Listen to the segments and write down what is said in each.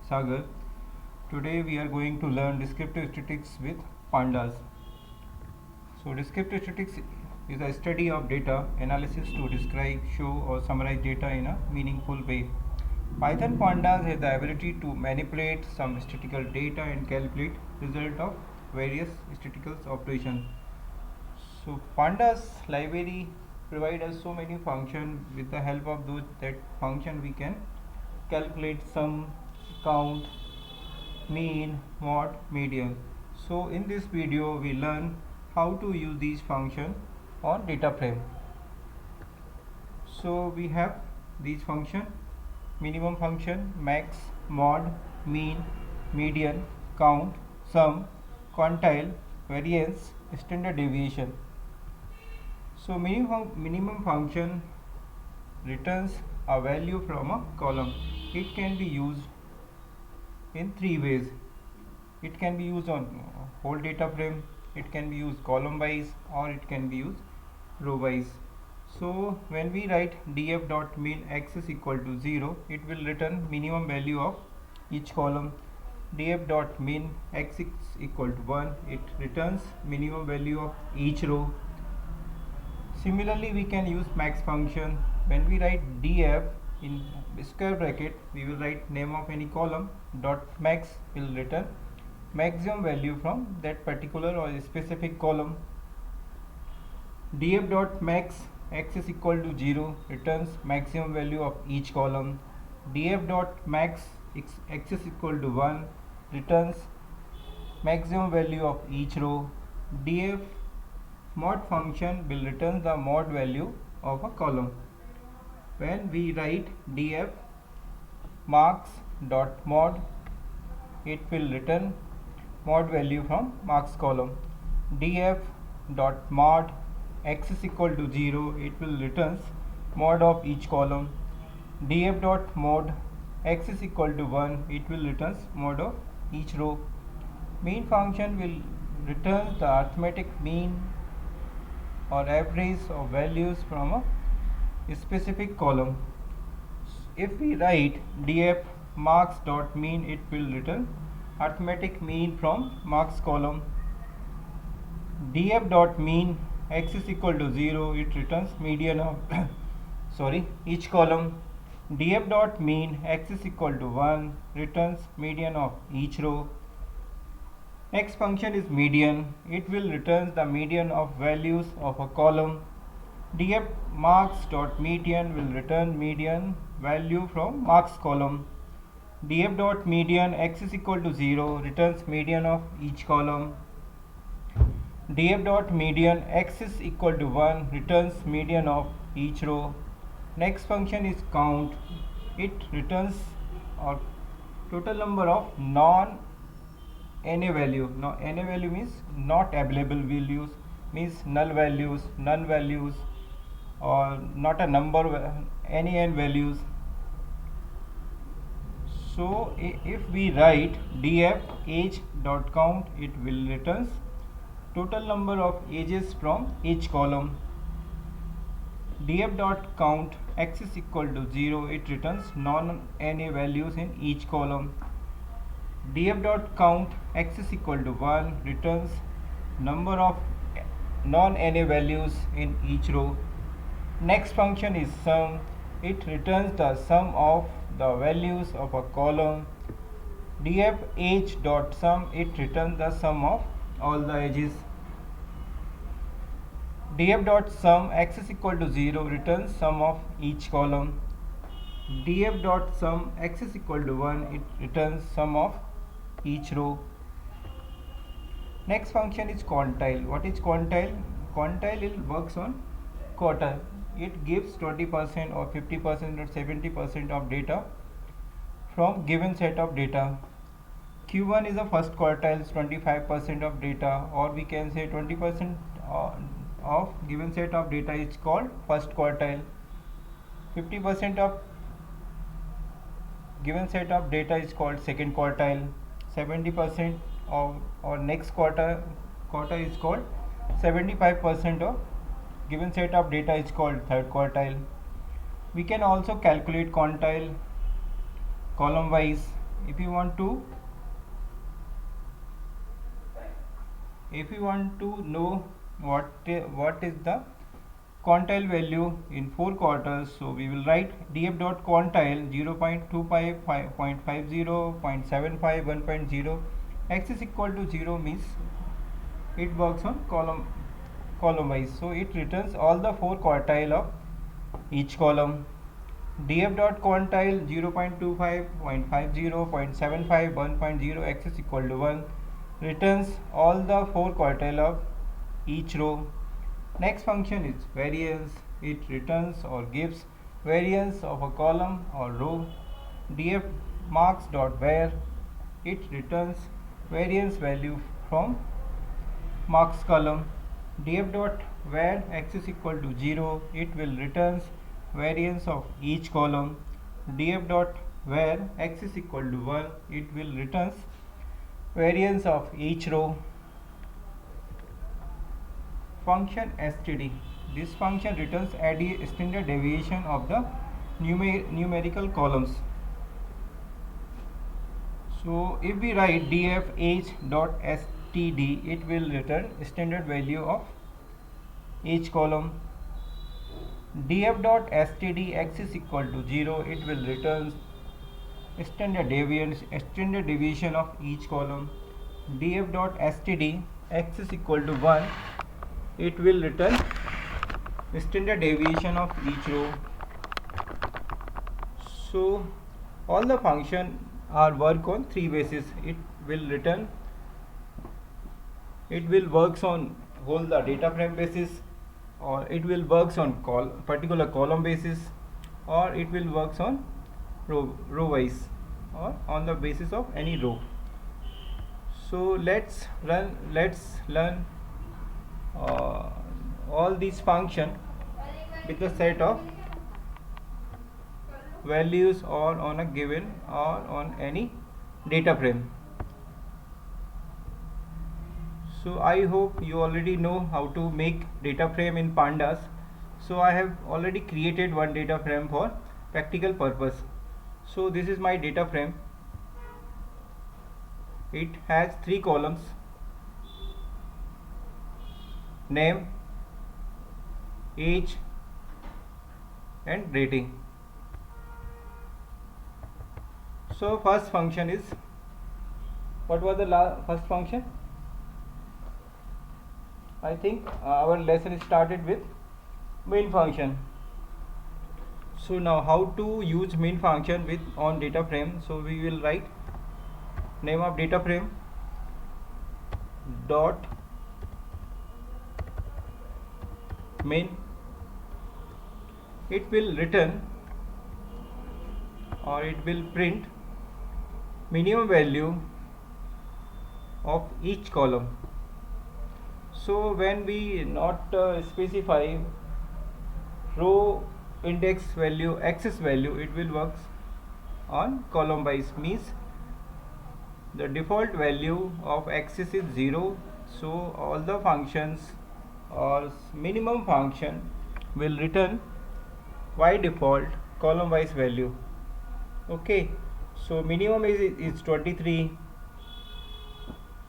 Sagar. Today we are going to learn descriptive statistics with pandas. So descriptive statistics is a study of data analysis to describe, show or summarize data in a meaningful way. Python pandas has the ability to manipulate some statistical data and calculate result of various statistical operations. So pandas library provide us so many functions. With the help of those that function we can calculate sum, count, mean, mod, median. So in this video we learn how to use these functions on data frame. So we have these function: minimum function, max, mod, mean, median, count, sum, quantile, variance, standard deviation. So minimum function returns a value from a column. It can be used in three ways. It can be used on whole data frame, it can be used column wise, or it can be used row wise. So when we write df.min x is equal to 0, it will return minimum value of each column. df.min x is equal to 1, it returns minimum value of each row. Similarly, we can use max function. When we write df in square bracket, we will write name of any column dot max will return maximum value from that particular or specific column. df dot max x is equal to 0 returns maximum value of each column. df dot max x is equal to 1 returns maximum value of each row. df mod function will return the mod value of a column. When we write df marks dot mod, it will return mod value from marks column. df dot mod x is equal to 0, it will returns mod of each column. df dot mod x is equal to 1, it will returns mod of each row. Mean function will return the arithmetic mean or average of values from a specific column. If we write df marks dot mean, it will return arithmetic mean from marks column. df dot mean x is equal to 0, it returns median of each column. df dot mean x is equal to 1 returns median of each row. Next function is median. It will return the median of values of a column. df marks dot median will return median value from marks column. df dot median x is equal to 0 returns median of each column. df dot median x is equal to 1 returns median of each row. Next function is count. It returns or total number of non NA value. Now NA value means not available values, means null values, none values, or not a number any n values. So if we write df age dot count, it will returns total number of ages from each column. df dot count x is equal to 0, it returns non NA values in each column. df dot count x is equal to 1 returns number of non NA values in each row. Next function is sum. It returns the sum of the values of a column. df age dot sum, it returns the sum of all the ages. df dot sum x is equal to 0 returns sum of each column. df dot sum x is equal to 1, it returns sum of each row. Next function is quantile. What is quantile? Quantile it works on quartile. It gives 20% or 50% or 70% of data from given set of data. Q1 is the first quartile, 25% of data, or we can say 20% of given set of data is called first quartile. 50% of given set of data is called second quartile. 70% of or next quarter is called 75% of given set of data is called third quartile. We can also calculate quantile column wise. if you want to know what is the quantile value in 4 quarters, so we will write df dot quantile 0.25, 5.50, 0.75, 1.0. X is equal to 0 means it works on column wise, so it returns all the 4 quartile of each column. df dot quantile 0.25, 0.50, 0.75, 1.0, x is equal to 1 returns all the 4 quartile of each row. Next function is variance. It returns or gives variance of a column or row. df marks dot var, it returns variance value from marks column. df dot var x is equal to 0, it will returns variance of each column. df dot var x is equal to 1, it will returns variance of each row. Function std, this function returns standard deviation of the numerical columns. So if we write df age dot std, it will return standard value of each column. df dot std x is equal to 0, it will return standard deviation of each column. df dot std x is equal to 1, it will return standard deviation of each row. So all the function are work on 3 bases. It will works on whole the data frame basis, or it will works on particular column basis, or it will works on row wise, or on the basis of any row. So let's learn all these function with a set of values or on a given or on any data frame. So I hope you already know how to make data frame in pandas. So I have already created one data frame for practical purpose. So this is my data frame. It has 3 columns: name, age and rating. So first function is, what was the first function? I think our lesson started with main function. So now how to use main function with on data frame? So we will write name of data frame dot main. It will return or it will print minimum value of each column. So when we not specify row index value, axis value, it will works on column wise, means the default value of axis is 0. So all the functions or minimum function will return by default column wise value. Okay, so minimum is 23.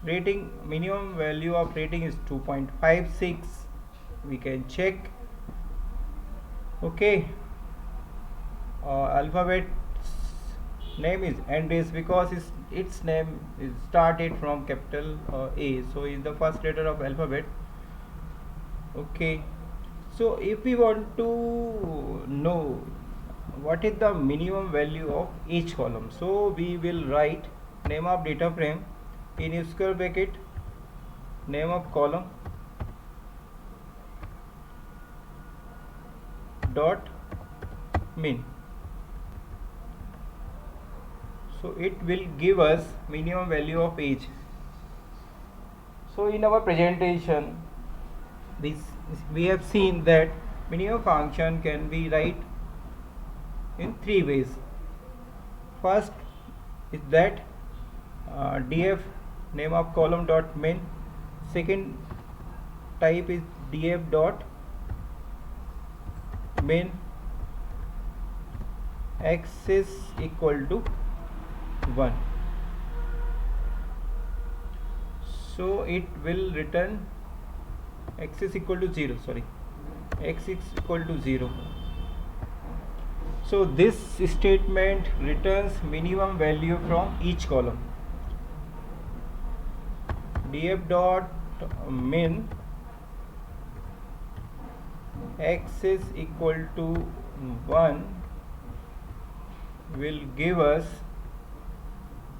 Rating, minimum value of rating is 2.56. we can check. Okay, alphabet name is Andres because its name is started from capital A, so is the first letter of alphabet. Okay, so if we want to know what is the minimum value of each column, so we will write name of data frame in square bracket, name of column dot min. So it will give us minimum value of age. So in our presentation we have seen that minimum function can be write in 3 ways. First is that df name of column dot min. Second type is df dot min x is equal to 1. So it will return x is equal to 0, sorry, x is equal to 0. So this statement returns minimum value from each column. df dot min x is equal to 1 will give us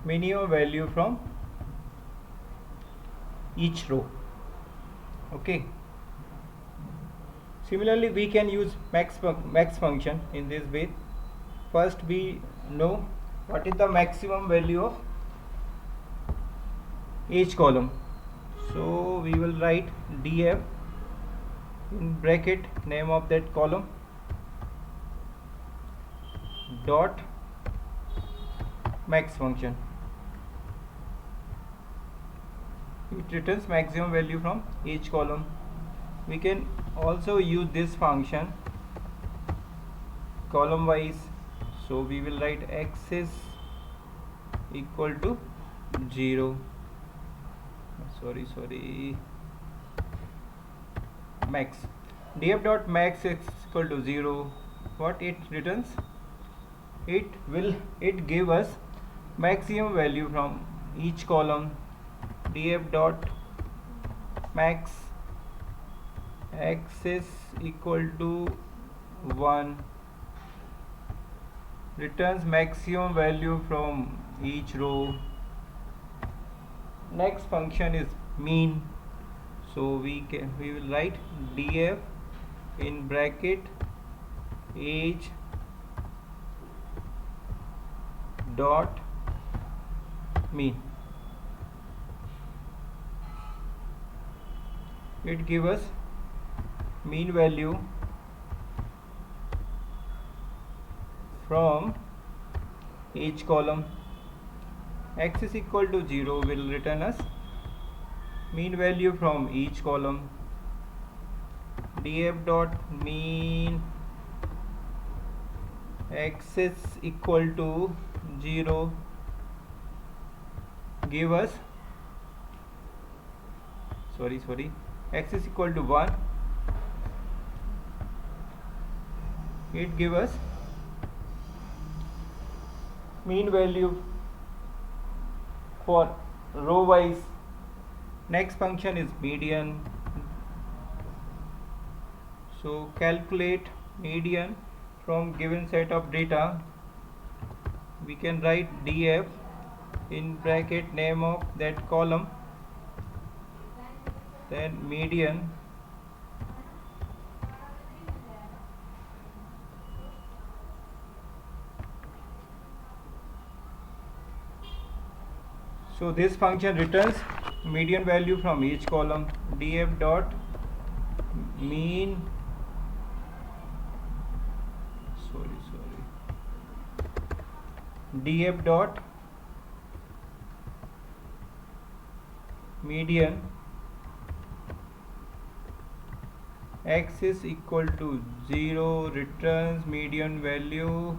minimum value from each row. Okay. Similarly, we can use max function in this way. First, we know what is the maximum value of each column. So we will write df in bracket name of that column dot max function. It returns maximum value from each column. We can also use this function column wise. So we will write x is equal to 0, sorry, max. df dot max is equal to 0. What it returns? It give us maximum value from each column. df dot max x is equal to 1 returns maximum value from each row. Next function is mean. So we will write df in bracket age dot mean. It gives us mean value from each column. X is equal to 0 will return us mean value from each column. df dot mean x is equal to 0 give us x is equal to 1. It gives us mean value for row wise. Next function is median. So calculate median from given set of data. We can write df in bracket name of that column, then median so this function returns median value from each column. df dot mean df dot median x is equal to 0 returns median value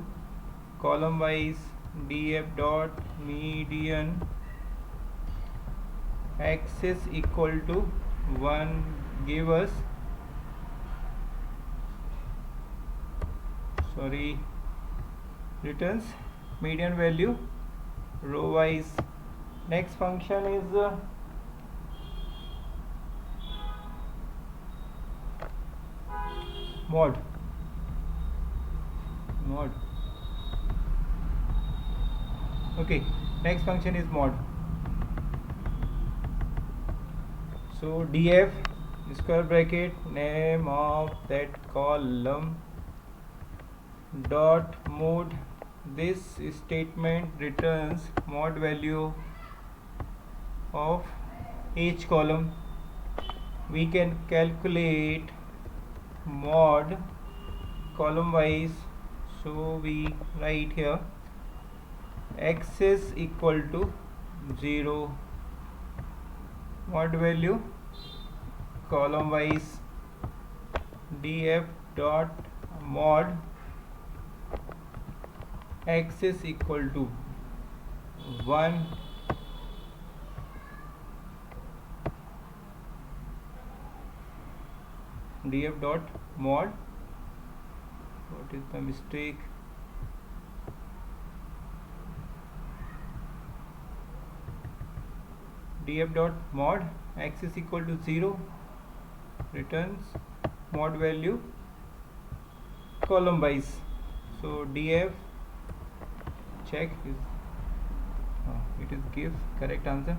column wise. df dot median x is equal to 1 give us returns median value row wise. Next function is mod. Okay, next function is mod. So df square bracket name of that column dot mod. This statement returns mod value of each column. We can calculate mod column wise. So we write here x is equal to 0 mod value column wise. df dot mod x is equal to 1 df dot mod, what is the mistake, df dot mod x is equal to 0 returns mod value column wise. So df check is it is give correct answer.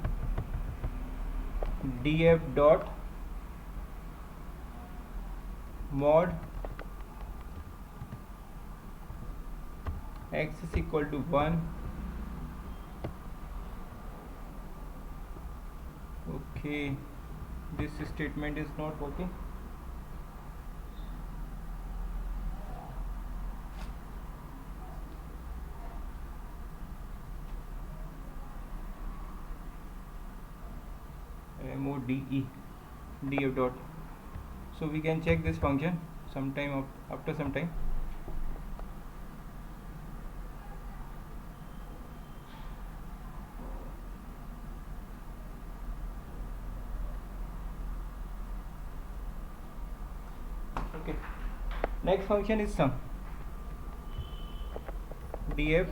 df dot mod x is equal to 1. Okay, this statement is not working. MODE df dot. So we can check this function sometime after some time. Okay, next function is sum. df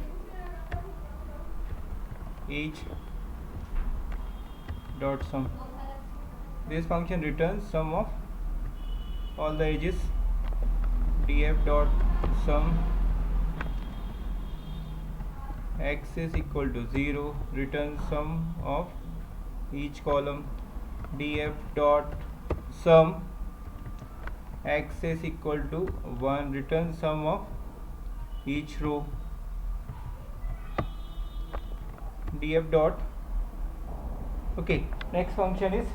age dot sum. This function returns sum of all the ages. df dot sum x is equal to 0 returns sum of each column. df dot sum x is equal to 1 returns sum of each row. df dot. Okay, next function is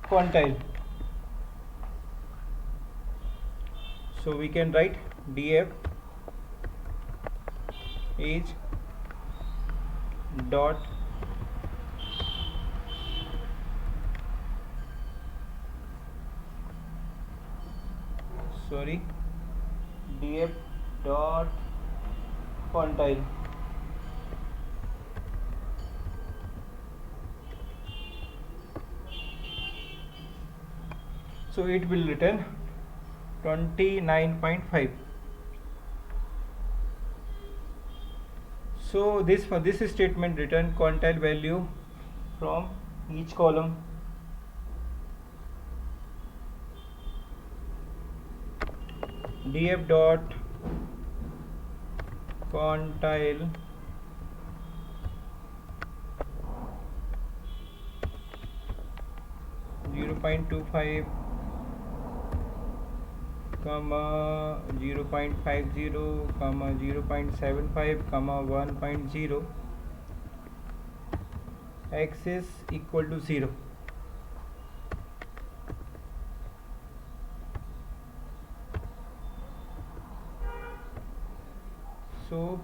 quantile. So we can write df age dot df dot quantile. So it will return 29.5. So this for this statement return quantile value from each column. df dot quantile zero point 0.25 comma 0.50 comma 0.75 comma 1.0 x is equal to 0. So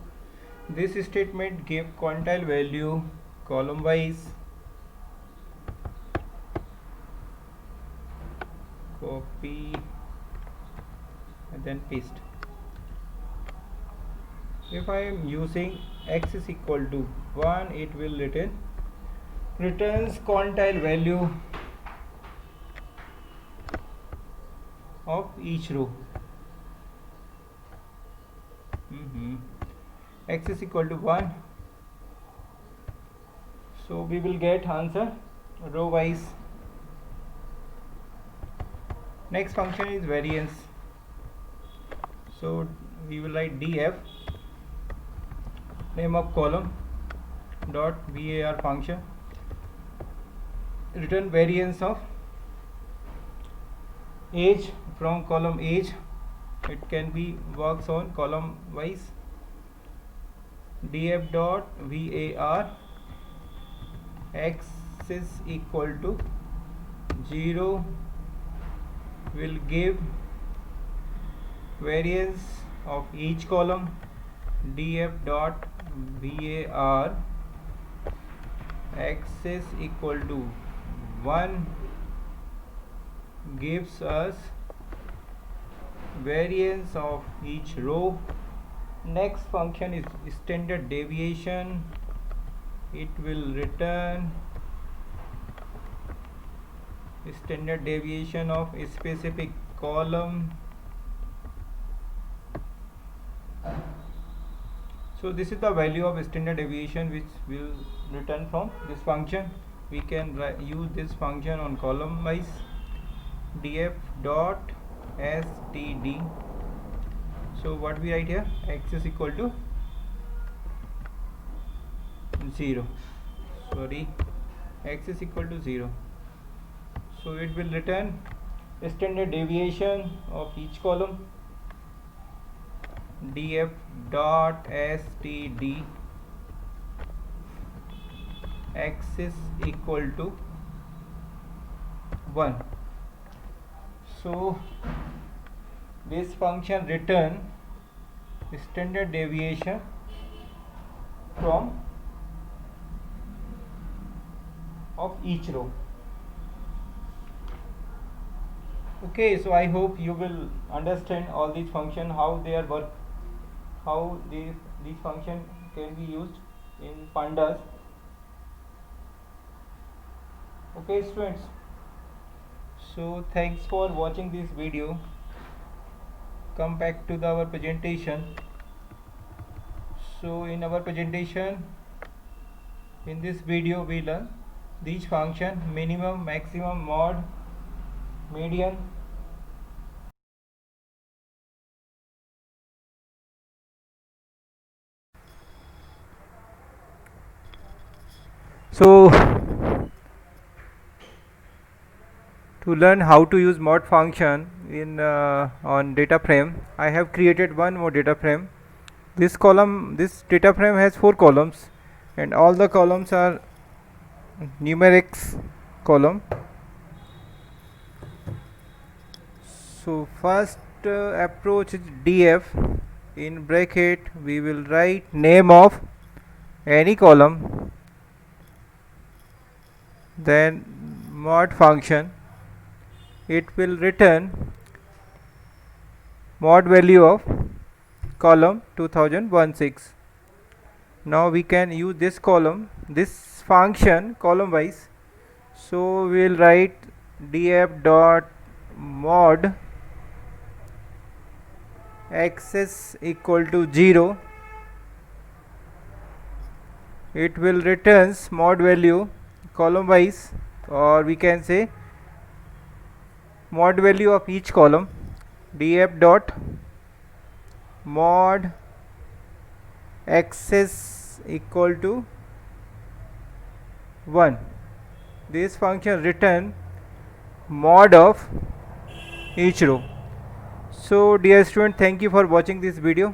this statement give quantile value column wise. Copy and then paste. If I am using x is equal to 1, it will returns quantile value of each row. X is equal to 1, so we will get answer row wise. Next function is variance. So we will write df name of column dot var function return variance of age from column age. It can be works on column wise. df dot var x is equal to 0 will give variance of each column. df dot var x is equal to 1 gives us variance of each row. Next function is standard deviation. It will return standard deviation of a specific column. So this is the value of standard deviation which will return from this function. We can use this function on column wise. df dot std. So what we write here, x is equal to 0, sorry, x is equal to 0. So it will return standard deviation of each column. df dot std x is equal to 1. So this function return standard deviation from of each row. Okay, so I hope you will understand all these functions, how they are work, how these function can be used in pandas. Okay students, so thanks for watching this video. Come back to our presentation. So in our presentation, in this video we learn these function: minimum, maximum, mod, median. So to learn how to use mod function in on data frame, I have created one more data frame. This data frame has 4 columns, and all the columns are numerics column. So first approach is df. In bracket we will write name of any column, then mod function. It will return mod value of column 2016. Now we can use this function column wise. So we will write df dot mod x is equal to 0. It will returns mod value column wise, or we can say mod value of each column. df dot mod x is equal to 1. This function return mod of each row. So dear student, thank you for watching this video.